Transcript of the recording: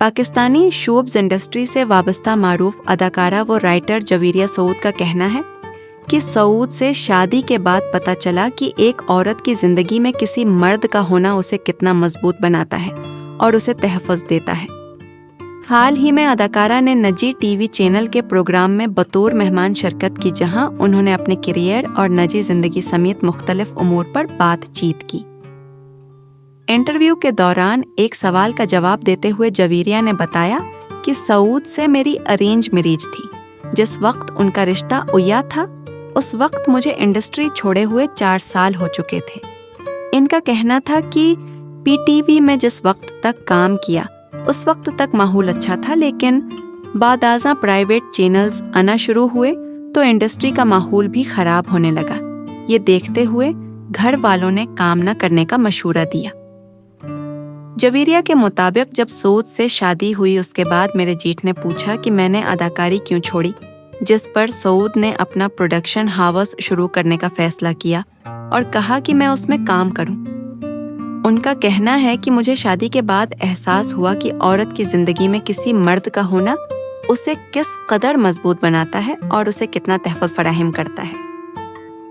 Pakistani showbiz industry سے وابستہ معروف اداکارہ و رائٹر جویریہ سعود کا کہنا ہے کہ سعود سے شادی کے بعد پتہ چلا کہ ایک عورت کی زندگی میں کسی مرد کا ہونا اسے کتنا مضبوط بناتا ہے اور اسے تحفظ دیتا ہے۔ حال ہی میں اداکارہ نے نجی ٹی وی چینل کے پروگرام میں بطور مہمان شرکت کی، جہاں انہوں نے اپنے کیریئر اور نجی زندگی سمیت مختلف امور پر بات چیت کی۔ انٹرویو کے دوران ایک سوال کا جواب دیتے ہوئے جویریہ نے بتایا کہ سعود سے میری ارینج میریج تھی۔ جس وقت ان کا رشتہ اویا تھا اس وقت مجھے انڈسٹری چھوڑے ہوئے 4 سال ہو چکے تھے۔ ان کا کہنا تھا کہ پی ٹی وی میں جس وقت تک کام کیا اس وقت تک ماحول اچھا تھا، لیکن بعد ازاں پرائیویٹ چینلز آنا شروع ہوئے تو انڈسٹری کا ماحول بھی خراب ہونے لگا۔ یہ دیکھتے ہوئے گھر والوں نے کام نہ کرنے کا مشورہ دیا۔ جویریہ کے مطابق جب سعود سے شادی ہوئی اس کے بعد میرے جیٹھ نے پوچھا کہ میں نے اداکاری کیوں چھوڑی، جس پر سعود نے اپنا پروڈکشن ہاؤس شروع کرنے کا فیصلہ کیا اور کہا کہ میں اس میں کام کروں۔ ان کا کہنا ہے کہ مجھے شادی کے بعد احساس ہوا کہ عورت کی زندگی میں کسی مرد کا ہونا اسے کس قدر مضبوط بناتا ہے اور اسے کتنا تحفظ فراہم کرتا ہے۔